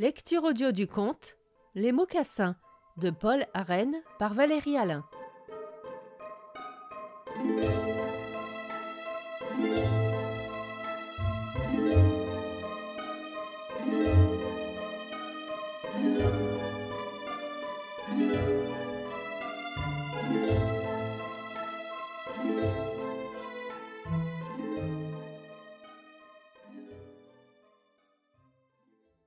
Lecture audio du conte Les mocassins de Paul Arène par Valérie Alain.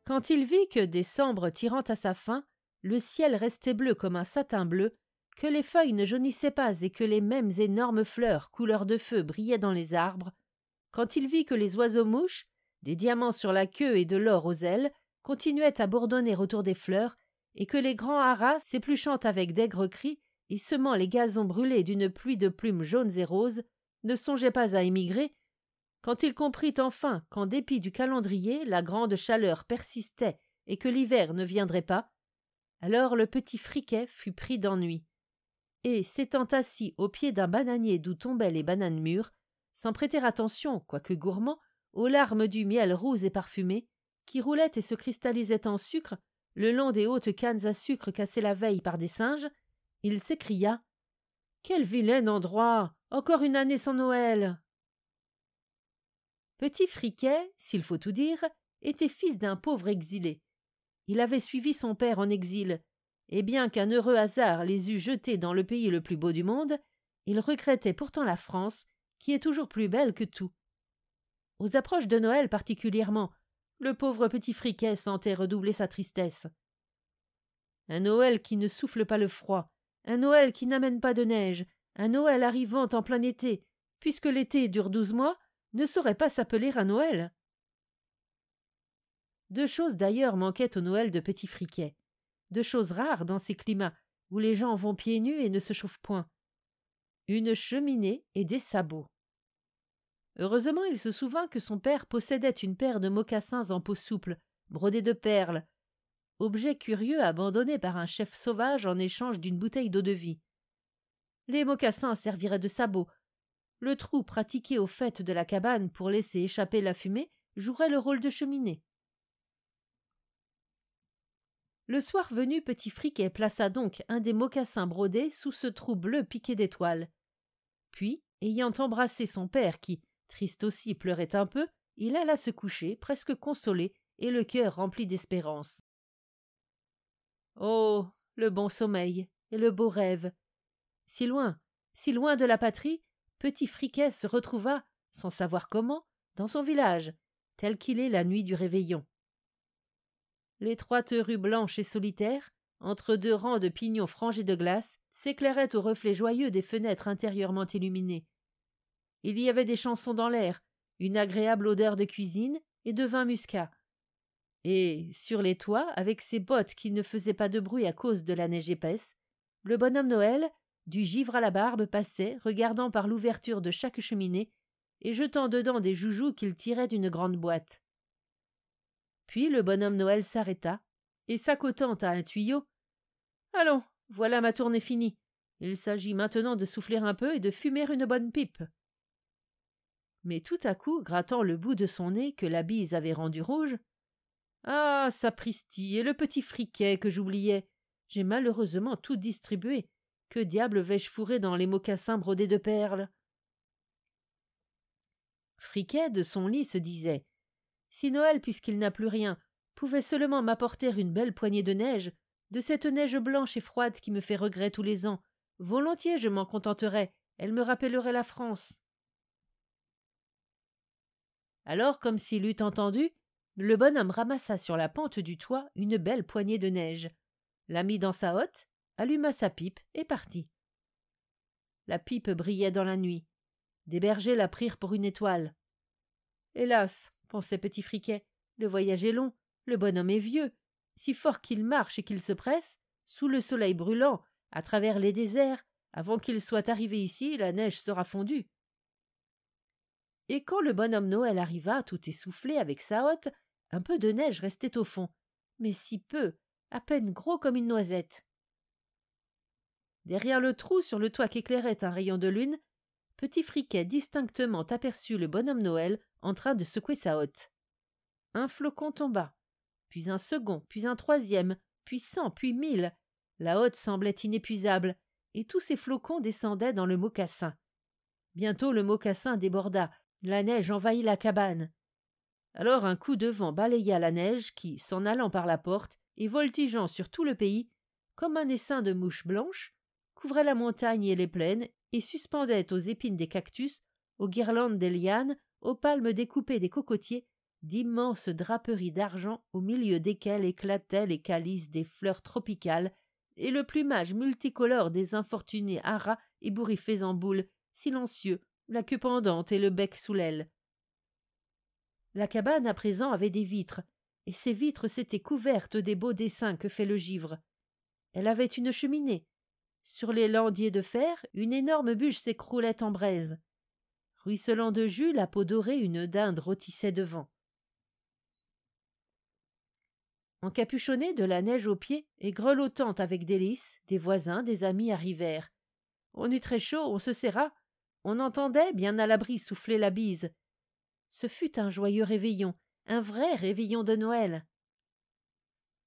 Quand il vit que, décembre tirant à sa fin, le ciel restait bleu comme un satin bleu, que les feuilles ne jaunissaient pas et que les mêmes énormes fleurs couleur de feu brillaient dans les arbres, quand il vit que les oiseaux-mouches, des diamants sur la queue et de l'or aux ailes, continuaient à bourdonner autour des fleurs, et que les grands haras, s'épluchant avec d'aigres cris et semant les gazons brûlés d'une pluie de plumes jaunes et roses, ne songeaient pas à émigrer, quand il comprit enfin qu'en dépit du calendrier, la grande chaleur persistait et que l'hiver ne viendrait pas, alors le petit Friquet fut pris d'ennui. Et, s'étant assis au pied d'un bananier d'où tombaient les bananes mûres, sans prêter attention, quoique gourmand, aux larmes du miel roux et parfumé, qui roulaient et se cristallisaient en sucre le long des hautes cannes à sucre cassées la veille par des singes, il s'écria « Quel vilain endroit! Encore une année sans Noël !» Petit Friquet, s'il faut tout dire, était fils d'un pauvre exilé. Il avait suivi son père en exil, et bien qu'un heureux hasard les eût jetés dans le pays le plus beau du monde, il regrettait pourtant la France, qui est toujours plus belle que tout. Aux approches de Noël particulièrement, le pauvre petit Friquet sentait redoubler sa tristesse. Un Noël qui ne souffle pas le froid, un Noël qui n'amène pas de neige, un Noël arrivant en plein été, puisque l'été dure 12 mois, ne saurait pas s'appeler un Noël. Deux choses d'ailleurs manquaient au Noël de Petit Friquet, deux choses rares dans ces climats où les gens vont pieds nus et ne se chauffent point, une cheminée et des sabots. Heureusement, il se souvint que son père possédait une paire de mocassins en peau souple, brodés de perles, objet curieux abandonné par un chef sauvage en échange d'une bouteille d'eau-de-vie. Les mocassins serviraient de sabots. Le trou pratiqué au faîte de la cabane pour laisser échapper la fumée jouerait le rôle de cheminée. Le soir venu, Petit Friquet plaça donc un des mocassins brodés sous ce trou bleu piqué d'étoiles. Puis, ayant embrassé son père qui, triste aussi, pleurait un peu, il alla se coucher, presque consolé et le cœur rempli d'espérance. Oh, le bon sommeil et le beau rêve! Si loin de la patrie, Petit Friquet se retrouva, sans savoir comment, dans son village, tel qu'il est la nuit du réveillon. L'étroite rue blanche et solitaire, entre deux rangs de pignons frangés de glace, s'éclairait au reflet joyeux des fenêtres intérieurement illuminées. Il y avait des chansons dans l'air, une agréable odeur de cuisine et de vin muscat. Et, sur les toits, avec ses bottes qui ne faisaient pas de bruit à cause de la neige épaisse, le bonhomme Noël, du givre à la barbe, passait, regardant par l'ouverture de chaque cheminée et jetant dedans des joujoux qu'il tirait d'une grande boîte. Puis le bonhomme Noël s'arrêta et, s'accotant à un tuyau, « Allons, voilà ma tournée finie. Il s'agit maintenant de souffler un peu et de fumer une bonne pipe. » Mais tout à coup, grattant le bout de son nez que la bise avait rendu rouge, « Ah, sapristi, et le petit Friquet que j'oubliais. J'ai malheureusement tout distribué. Que diable vais-je fourrer dans les mocassins brodés de perles ?» Friquet, de son lit, se disait « Si Noël, puisqu'il n'a plus rien, pouvait seulement m'apporter une belle poignée de neige, de cette neige blanche et froide qui me fait regret tous les ans, volontiers je m'en contenterais, elle me rappellerait la France. » Alors, comme s'il eût entendu, le bonhomme ramassa sur la pente du toit une belle poignée de neige, la mit dans sa hotte, alluma sa pipe et partit. La pipe brillait dans la nuit. Des bergers la prirent pour une étoile. Hélas, pensait Petit Friquet, le voyage est long, le bonhomme est vieux. Si fort qu'il marche et qu'il se presse, sous le soleil brûlant, à travers les déserts, avant qu'il soit arrivé ici, la neige sera fondue. Et quand le bonhomme Noël arriva, tout essoufflé avec sa hotte, un peu de neige restait au fond, mais si peu, à peine gros comme une noisette. Derrière le trou sur le toit qu'éclairait un rayon de lune, Petit Friquet distinctement aperçut le bonhomme Noël en train de secouer sa hotte. Un flocon tomba. puis un second, puis un troisième, puis 100, puis 1000. La hotte semblait inépuisable, et tous ces flocons descendaient dans le mocassin. Bientôt le mocassin déborda, la neige envahit la cabane. Alors un coup de vent balaya la neige qui, s'en allant par la porte et voltigeant sur tout le pays, comme un essaim de mouches blanches, couvrait la montagne et les plaines et suspendait aux épines des cactus, aux guirlandes des lianes, aux palmes découpées des cocotiers, d'immenses draperies d'argent au milieu desquelles éclataient les calices des fleurs tropicales et le plumage multicolore des infortunés haras ébouriffés en boule, silencieux, la queue pendante et le bec sous l'aile. La cabane à présent avait des vitres, et ces vitres s'étaient couvertes des beaux dessins que fait le givre. Elle avait une cheminée. Sur les landiers de fer, une énorme bûche s'écroulait en braise. Ruisselant de jus, la peau dorée, une dinde rôtissait devant. Encapuchonnés de la neige aux pieds et grelottant avec délice, des voisins, des amis arrivèrent. On eut très chaud, on se serra. On entendait, bien à l'abri, souffler la bise. Ce fut un joyeux réveillon, un vrai réveillon de Noël.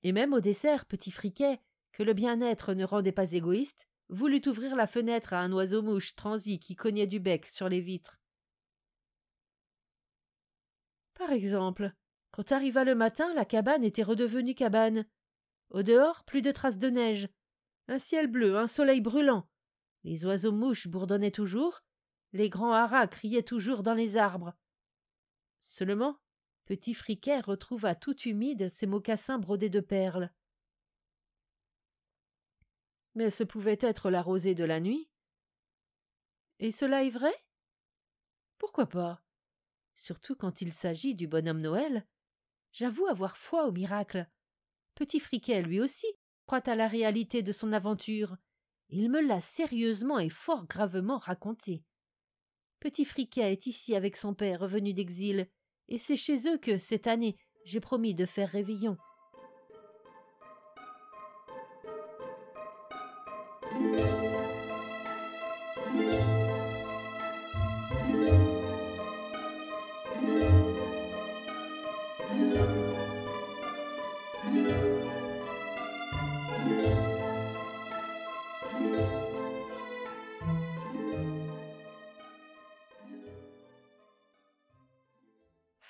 Et même au dessert, Petit Friquet, que le bien-être ne rendait pas égoïste, voulut ouvrir la fenêtre à un oiseau-mouche transi qui cognait du bec sur les vitres. Par exemple, quand arriva le matin, la cabane était redevenue cabane. Au dehors, plus de traces de neige. Un ciel bleu, un soleil brûlant. Les oiseaux-mouches bourdonnaient toujours, les grands haras criaient toujours dans les arbres. Seulement, Petit Friquet retrouva tout humide ses mocassins brodés de perles. Mais ce pouvait être la rosée de la nuit. Et cela est vrai? Pourquoi pas? Surtout quand il s'agit du bonhomme Noël. J'avoue avoir foi au miracle. Petit Friquet, lui aussi, croit à la réalité de son aventure. Il me l'a sérieusement et fort gravement raconté. Petit Friquet est ici avec son père revenu d'exil, et c'est chez eux que, cette année, j'ai promis de faire réveillon.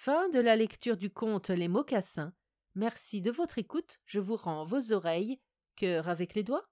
Fin de la lecture du conte Les Mocassins. Merci de votre écoute, je vous rends vos oreilles, cœur avec les doigts.